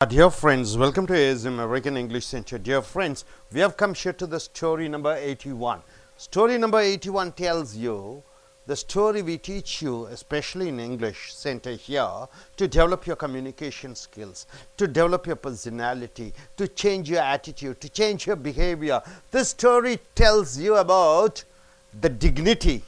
Dear friends, welcome to ASM American English Center. Dear friends, we have come here to the story number 81. Story number 81 tells you the story we teach you, especially in English Center here, to develop your communication skills, to develop your personality, to change your attitude, to change your behavior. This story tells you about the dignity,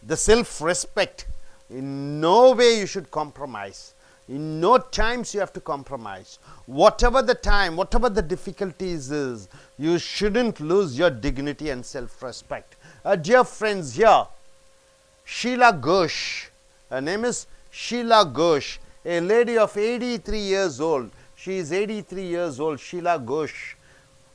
the self-respect. In no way you should compromise. In no times you have to compromise. Whatever the time, whatever the difficulties is, you shouldn't lose your dignity and self-respect. Dear friends, here, Sheila Ghosh, her name is Sheila Ghosh, a lady of 83 years old. She is 83 years old, Sheila Ghosh,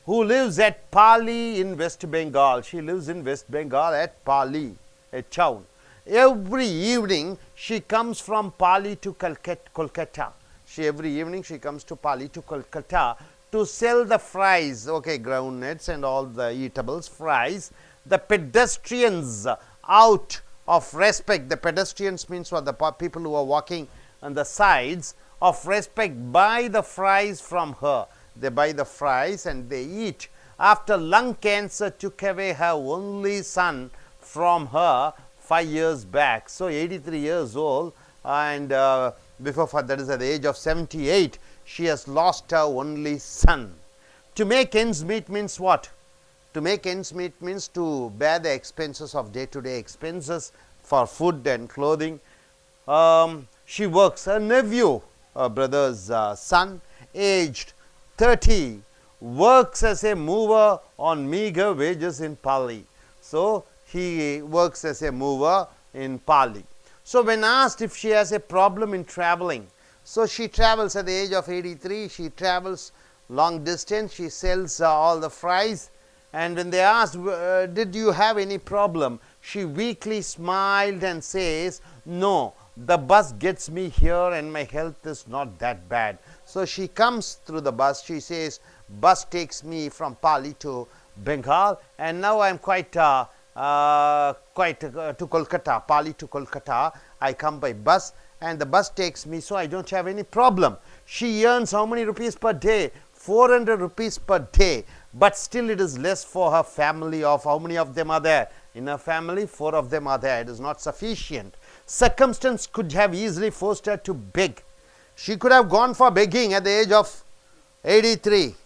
who lives at Pali in West Bengal. She lives in West Bengal at Pali, a town. Every evening she comes from Pali to Kolkata. Every evening she comes to Pali to Kolkata to sell the fries, okay, ground nuts and all the eatables, fries. The pedestrians, out of respect, the pedestrians means what, the people who are walking on the sides, of respect, buy the fries from her. They buy the fries and they eat. After lung cancer took away her only son from her 5 years back, so 83 years old, and before that is at the age of 78, she has lost her only son. To make ends meet means what? To make ends meet means to bear the expenses of day-to-day expenses for food and clothing. She works. Her nephew, her brother's son, aged 30, works as a mover on meager wages in Pali. So he works as a mover in Pali. So when asked if she has a problem in traveling, so she travels at the age of 83, she travels long distance, she sells all the fries, and when they asked, did you have any problem, she weakly smiled and says, no, the bus gets me here and my health is not that bad. So she comes through the bus, she says, bus takes me from Pali to Bengal, and now I am quite to Kolkata, Pali to Kolkata. I come by bus and the bus takes me, so I don't have any problem. She earns how many rupees per day? 400 rupees per day, but still it is less for her family. Of how many of them are there? In her family, 4 of them are there. It is not sufficient. Circumstance could have easily forced her to beg. She could have gone for begging at the age of 83,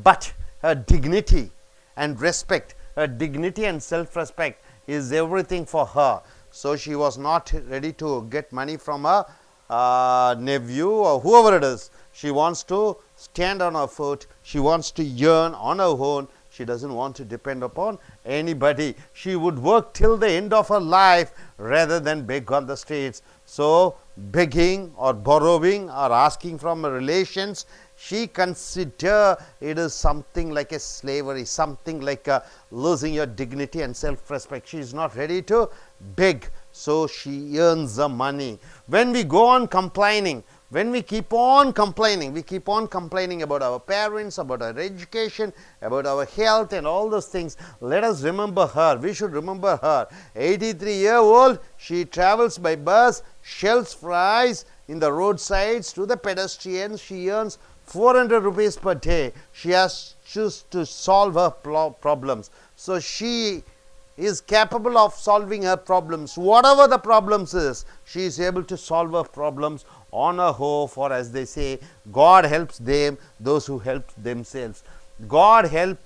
but her dignity and respect, her dignity and self-respect is everything for her. So she was not ready to get money from her nephew or whoever it is. She wants to stand on her foot. She wants to earn on her own. She doesn't want to depend upon anybody. She would work till the end of her life rather than beg on the streets. So begging or borrowing or asking from her relations, she consider it is something like a slavery, something like losing your dignity and self-respect. She is not ready to beg, so she earns the money. When we go on complaining, when we keep on complaining about our parents, about our education, about our health and all those things, let us remember her. We should remember her. 83-year-old, she travels by bus, sells fries in the roadsides to the pedestrians. She earns 400 rupees per day. She has to solve her problems. So she is capable of solving her problems. Whatever the problems is, she is able to solve her problems on her own, for as they say, God helps them, those who help themselves. God help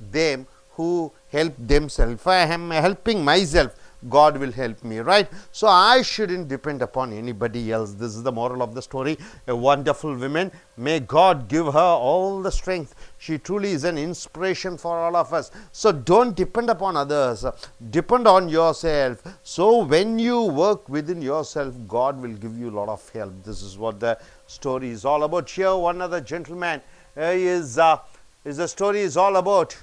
them who help themselves. If I am helping myself, God will help me, right? So I shouldn't depend upon anybody else. This is the moral of the story. A wonderful woman. May God give her all the strength. She truly is an inspiration for all of us. So don't depend upon others. Depend on yourself. So when you work within yourself, God will give you a lot of help. This is what the story is all about. Here, one other gentleman the story is all about.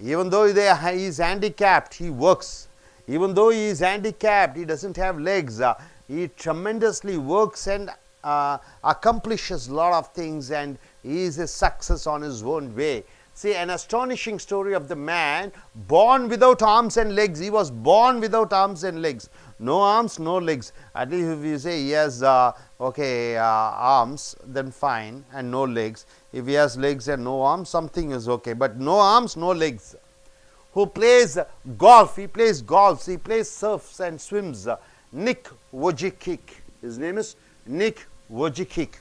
Even though he is handicapped, he works. Even though he is handicapped, he doesn't have legs, he tremendously works and accomplishes a lot of things, and he is a success on his own way. See, an astonishing story of the man born without arms and legs. He was born without arms and legs. No arms, no legs. At least if you say he has arms, then fine, and no legs. If he has legs and no arms, something is okay. But no arms, no legs. Who plays golf? He plays golf. He plays surfs and swims. Nick Vujicic. His name is Nick Vujicic.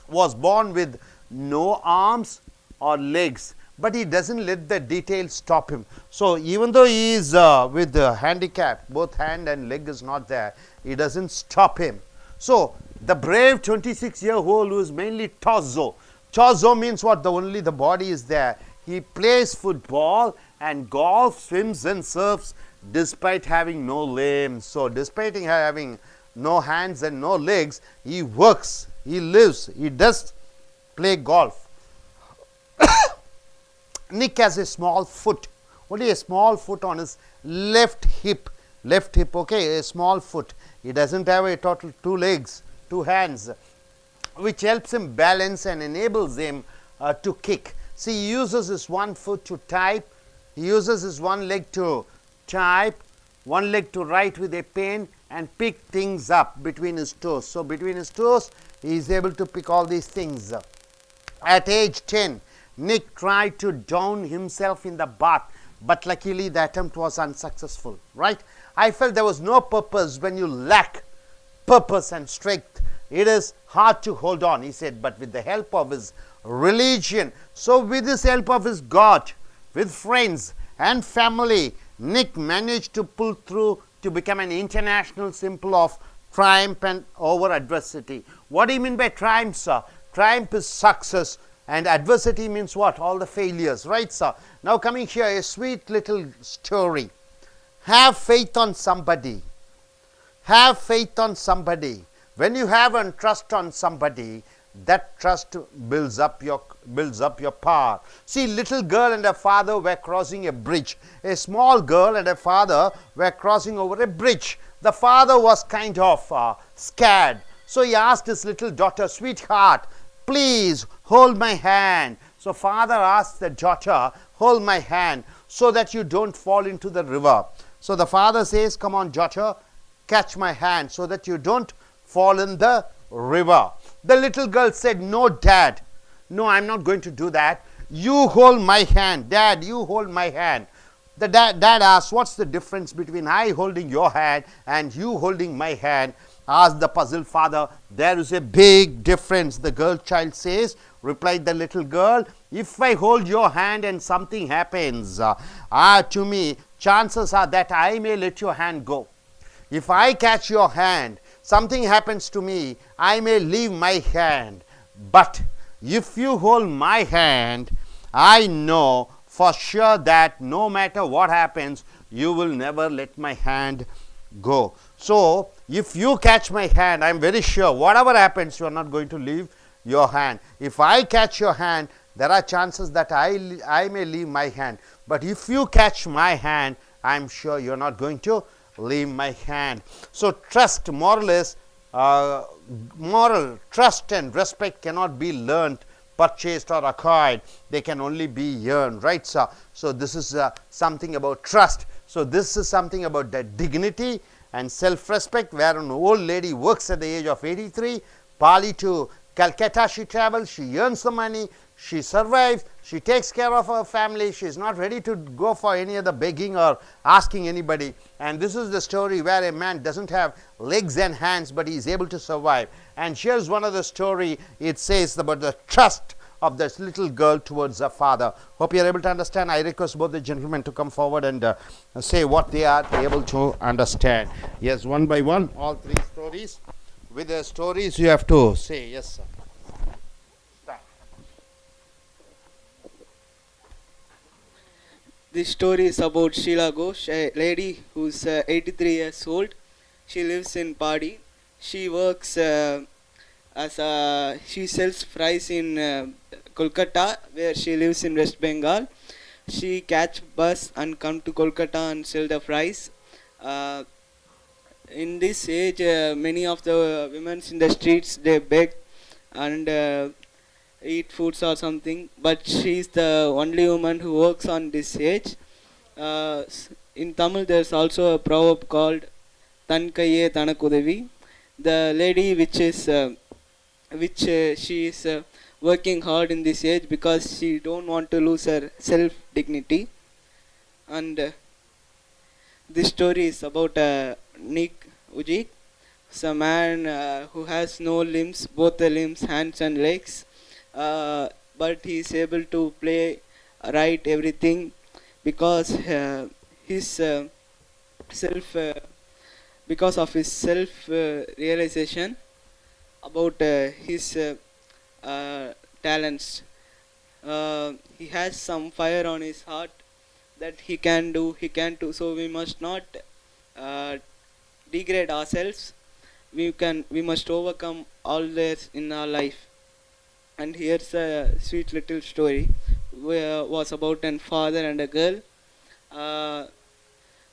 Was born with no arms or legs, but he doesn't let the details stop him. So even though he is with the handicap, both hand and leg is not there, it doesn't stop him. So the brave 26-year-old who is mainly torso. Torso means what? Only the body is there. He plays football and golf, swims and surfs despite having no limbs. So despite having no hands and no legs, he works, he lives, he does play golf. Nick has a small foot, only a small foot on his left hip, okay, a small foot. He doesn't have a total 2 legs, 2 hands, which helps him balance and enables him to kick. See, he uses his one foot to type, he uses his one leg to type, one leg to write with a pen and pick things up between his toes. So between his toes, he is able to pick all these things. At age 10, Nick tried to drown himself in the bath, but luckily the attempt was unsuccessful, right? I felt there was no purpose when you lack purpose and strength. It is hard to hold on, he said, but with the help of his religion, so with the help of his God, with friends and family, Nick managed to pull through to become an international symbol of triumph and over adversity. What do you mean by triumph, sir? Triumph is success. And adversity means what? All the failures, right, sir? Now coming here, a sweet little story. Have faith on somebody. Have faith on somebody. When you have and trust on somebody, that trust builds up your power. See, little girl and her father were crossing a bridge. A small girl and her father were crossing over a bridge. The father was kind of scared. So he asked his little daughter, sweetheart, please hold my hand. So father asked the daughter, hold my hand so that you don't fall into the river. So the father says, come on daughter, catch my hand so that you don't fall in the river. The little girl said, no dad, no, I'm not going to do that. You hold my hand. Dad, you hold my hand. The dad asked, what's the difference between I holding your hand and you holding my hand? Asked the puzzled father. There is a big difference, the girl child says. Replied the little girl, if I hold your hand and something happens to me, chances are that I may let your hand go. If I catch your hand, something happens to me, I may leave my hand. But if you hold my hand, I know for sure that no matter what happens, you will never let my hand go. So if you catch my hand, I am very sure whatever happens, you are not going to leave your hand. If I catch your hand, there are chances that I may leave my hand. But if you catch my hand, I am sure you are not going to leave my hand. So trust, moral is moral, trust and respect cannot be learnt, purchased or acquired. They can only be earned, right, sir? So this is something about trust. So this is something about the dignity and self-respect, where an old lady works at the age of 83. Pali to Calcutta she travels, she earns the money, she survives, she takes care of her family, she is not ready to go for any other begging or asking anybody. And this is the story where a man doesn't have legs and hands, but he is able to survive. And here's one of the story, it says about the trust of this little girl towards her father. Hope you are able to understand. I request both the gentlemen to come forward and say what they are able to understand. Yes, one by one, all 3 stories. With the stories you have to say. Yes, sir. Start. This story is about Sheila Ghosh, a lady who's 83 years old. She lives in Padi. She works she sells fries in Kolkata, where she lives in West Bengal. She catch bus and come to Kolkata and sell the fries. In this age, many of the women in the streets, they beg and eat foods or something, but she is the only woman who works on this age. In Tamil, there is also a proverb called தன் கையே தனக்கு உதவி. The lady which she is working hard in this age because she don't want to lose her self dignity. And this story is about Nick Ujik. It's a man who has no limbs, both the limbs, hands and legs, but he is able to play, write everything because his self because of his self realization about his talents. He has some fire on his heart that he can do. So we must not uh, degrade ourselves. We must overcome all this in our life. And here's a sweet little story was about a father and a girl. uh,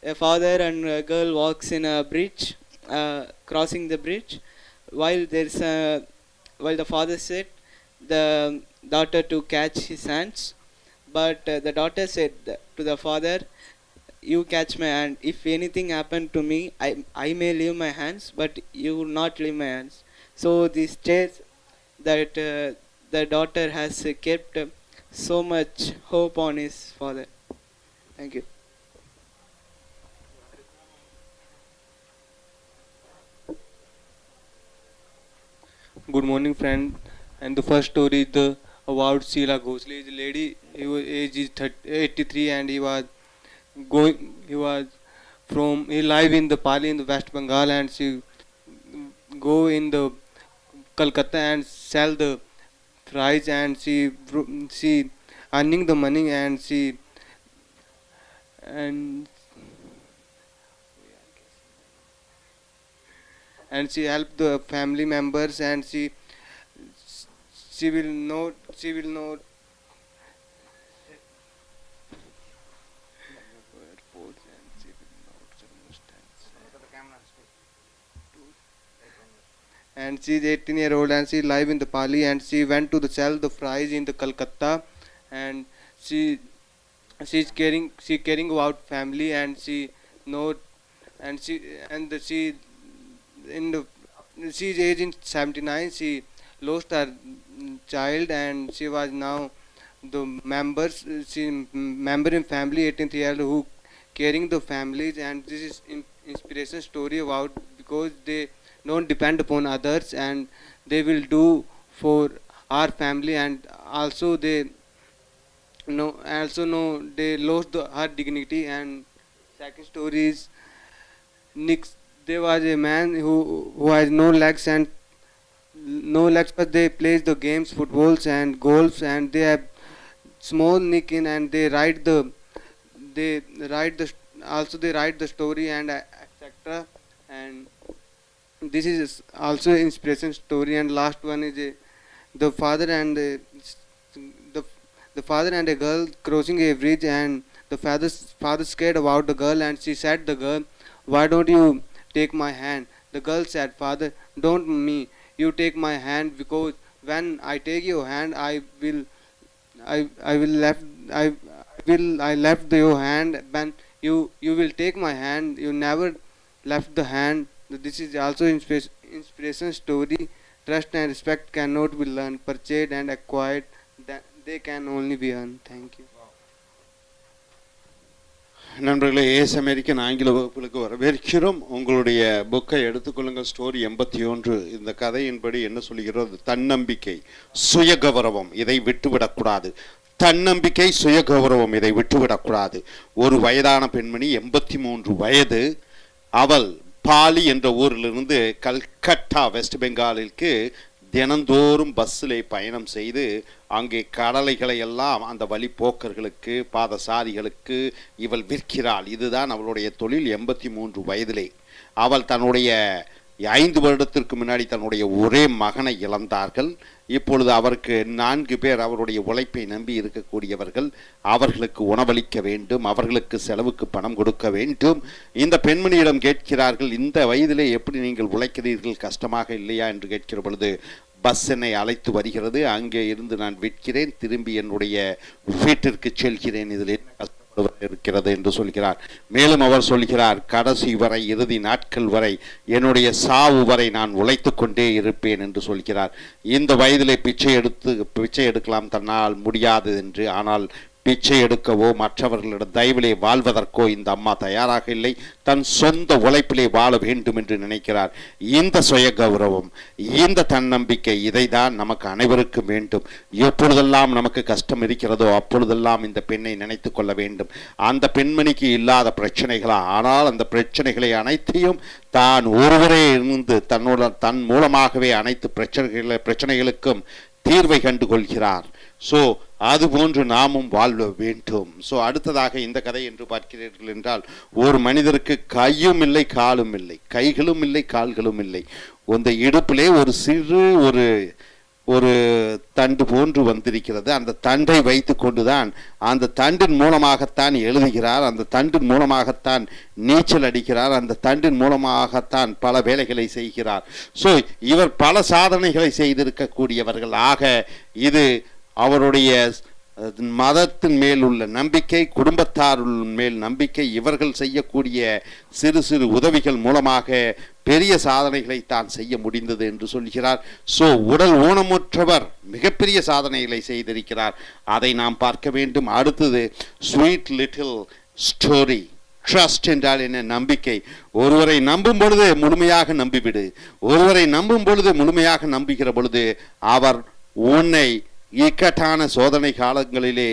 a father and a girl walks in a bridge, crossing the bridge, while while the father said the daughter to catch his hands, but the daughter said to the father, you catch my hand. If anything happened to me, I may leave my hands, but you will not leave my hands. So this states that the daughter has kept so much hope on his father. Thank you. Good morning, friend. And the first story is the about Sheila Ghosle. The lady, he was age is 83, and he was from, he live in the Pali in the West Bengal, and she go in the Calcutta and sell the fries, and she earning the money, and and she help the family members, and she will not and she is 18-year-old, and she live in the Pali, and she went to the sell the fries in the Calcutta, and she caring about family, and she know, and she in the she's age in 79. She lost her child, and she was now the members she member in family 18th year who caring the families, and this is inspiration story about because they don't depend upon others, and they will do for our family, and also know they lost her dignity. And second story is Nick. There was a man who has no legs, but they plays the games, footballs and golfs, and they have small Nick in, and they write the also they write the story, and etc. And this is also inspiration story. And last one is the father and the the father and a girl crossing a bridge, and the father scared about the girl, and she said the girl, why don't you take my hand? The girl said, father, don't me, you take my hand, because when I take your hand, I will left I left your hand. When you will take my hand, you never left the hand. This is also inspiration story. Trust and respect cannot be learned, purchased and acquired. That they can only be earned. Thank you. நண்பர்களே, ace American ஆங்கில வகுப்புகளுக்கு வரவேற்கிறோம். உங்களுடைய புக்கை எடுத்துக்கொள்ளுங்கள். Story 81. இந்த கதையின்படி என்ன சொல்கிறது? தன்னம்பிக்கை, சுயகௌரவம், இதை விட்டுவிடக்கூடாது. தன்னம்பிக்கை, சுயகௌரவம், இதை விட்டுவிடக்கூடாது. ஒரு வயதான பெண்மணி, 83 வயது. அவள் பாலி என்ற ஊரிலிருந்து கல்கட்டா வெஸ்ட் பெங்காலிற்கு தினந்தோறும் பஸ்ஸிலே பயணம் செய்து அங்கே கடலைகளை எல்லாம் அந்த வழிப்போக்கர்களுக்கு, பாதசாரிகளுக்கு இவள் விற்கிறாள். இதுதான் அவளுடைய தொழில். 83 வயதிலே அவள் தன்னுடைய 5 வருடத்திற்கு முன்னாடி தன்னுடைய ஒரே மகனை இழந்தார்கள். இப்பொழுது அவருக்கு 4 பேர் அவருடைய உழைப்பை நம்பி இருக்கக்கூடியவர்கள். அவர்களுக்கு உணவளிக்க வேண்டும், அவர்களுக்கு செலவுக்கு பணம் கொடுக்க வேண்டும். இந்த பெண்மணியிடம் கேட்கிறார்கள், இந்த வயதிலே எப்படி நீங்கள் உழைக்கிறீர்கள், கஷ்டமாக இல்லையா என்று கேட்கிற பொழுது, பஸ் என்னை அழைத்து வருகிறது, அங்கே இருந்து நான் விற்கிறேன், திரும்பி என்னுடைய வீட்டிற்கு செல்கிறேன், இதில் என்ன கஷ்டப்பட இருக்கிறது என்று சொல்கிறார். மேலும் அவர் சொல்கிறார், கடைசி வரை, இறுதி நாட்கள் வரை, என்னுடைய சாவு வரை நான் உழைத்து கொண்டே இருப்பேன் என்று சொல்கிறார். இந்த வயதிலே பிச்சை எடுக்கலாம் தன்னால் முடியாது என்று. ஆனால் பிச்சை எடுக்கவோ மற்றவர்களிடம் தயவிலே வாழ்வதற்கோ இந்த அம்மா தயாராக இல்லை. தன் சொந்த உழைப்பிலே வாழ வேண்டும் என்று நினைக்கிறார். இந்த சுய கௌரவம், இந்த தன்னம்பிக்கை, இதை தான் நமக்கு அனைவருக்கும் வேண்டும். எப்பொழுதெல்லாம் நமக்கு கஷ்டம் இருக்கிறதோ அப்பொழுதெல்லாம் இந்த பெண்ணை நினைத்து கொள்ள வேண்டும். அந்த பெண்மணிக்கு இல்லாத பிரச்சனைகளா? ஆனால் அந்த பிரச்சனைகளை அனைத்தையும் தான் ஒருவரே இருந்து தன் மூலமாகவே அனைத்து பிரச்சனைகளுக்கும் தீர்வை கண்டு கொள்கிறார். ஸோ அதுபோன்று நாமும் வாழ்வ வேண்டும். ஸோ அடுத்ததாக இந்த கதை என்று பார்க்கிறீர்கள் என்றால், ஒரு மனிதருக்கு கையும் இல்லை காலும் இல்லை, கைகளும் இல்லை கால்களும் இல்லை. அந்த இடுப்பிலே ஒரு சிறு ஒரு தண்டு போன்று வந்திருக்கிறது. அந்த தண்டை வைத்து கொண்டுதான், அந்த தண்டின் மூலமாகத்தான் எழுதுகிறார், அந்த தண்டின் மூலமாகத்தான் நீச்சல் அடிக்கிறார், அந்த தண்டின் மூலமாகத்தான் பல வேலைகளை செய்கிறார். ஸோ இவர் பல சாதனைகளை செய்திருக்கக்கூடியவர்கள். ஆக இது அவருடைய மதத்தின் மேல் உள்ள நம்பிக்கை, குடும்பத்தார் மேல் நம்பிக்கை, இவர்கள் செய்யக்கூடிய சிறு சிறு உதவிகள் மூலமாக பெரிய சாதனைகளை தான் செய்ய முடிந்தது என்று சொல்கிறார். ஸோ உடல் ஊனமுற்றவர் மிகப்பெரிய சாதனைகளை செய்திருக்கிறார். அதை நாம் பார்க்க வேண்டும். அடுத்தது ஸ்வீட் லிட்டில் ஸ்டோரி. ட்ரஸ்ட் என்றால் என்ன? நம்பிக்கை. ஒருவரை நம்பும் பொழுது முழுமையாக நம்பிவிடு. ஒருவரை நம்பும் பொழுது முழுமையாக நம்புகிற பொழுது அவர் உன்னை இக்கட்டான சோதனை காலங்களிலே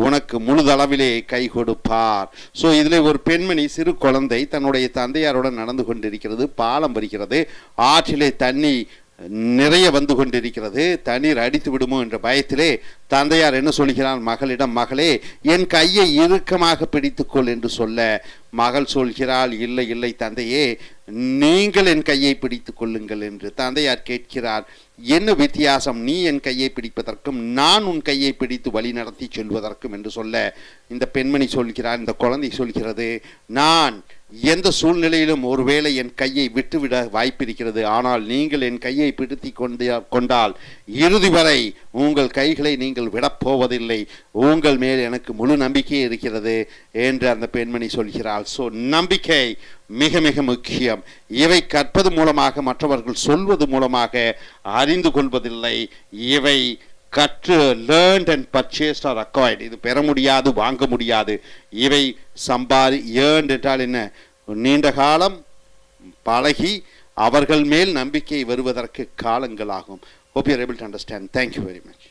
உனக்கு முழுதளவிலே கை கொடுப்பார். ஸோ இதில் ஒரு பெண்மணி, சிறு குழந்தை, தன்னுடைய தந்தையாருடன் நடந்து கொண்டிருக்கிறது. பாலம் வருகிறது, ஆற்றிலே தண்ணி நிறைய வந்து கொண்டிருக்கிறது. தண்ணீர் அடித்து விடுமோ என்ற பயத்திலே தந்தையார் என்ன சொல்கிறார் மகளிடம், மகளே என் கையை இறுக்கமாக பிடித்துக்கொள் என்று சொல்ல, மகள் சொல்கிறாள், இல்லை இல்லை தந்தையே, நீங்கள் என் கையை பிடித்து கொள்ளுங்கள் என்று. தந்தையார் கேட்கிறார், என்ன வித்தியாசம் நீ என் கையை பிடிப்பதற்கும் நான் உன் கையை பிடித்து வழி நடத்தி செல்வதற்கும் என்று சொல்ல, இந்த பெண்மணி சொல்கிறார், இந்த குழந்தை சொல்கிறது, நான் எந்த சூழ்நிலையிலும் ஒருவேளை என் கையை விட்டுவிட வாய்ப்பிருக்கிறது. ஆனால் நீங்கள் என் கையை பிடித்து கொண்டால் இறுதி வரை உங்கள் கைகளை நீங்கள் விடப்போவதில்லை. உங்கள் மேல் எனக்கு முழு நம்பிக்கை இருக்கிறது என்று அந்த பெண்மணி சொல்கிறாள். ஸோ நம்பிக்கை மிக மிக முக்கியம். இவை கற்பது மூலமாக, மற்றவர்கள் சொல்வது மூலமாக அறிந்து கொள்வதில்லை. இவை கற்று learned and purchased or acquired. இது பெற முடியாது, வாங்க முடியாது. இவை ஏர்ன்ட் என்றால் என்ன? நீண்ட காலம் பழகி அவர்கள் மேல் நம்பிக்கை வருவதற்கு காலங்கள் ஆகும். Hope you are able to understand. Thank you very much.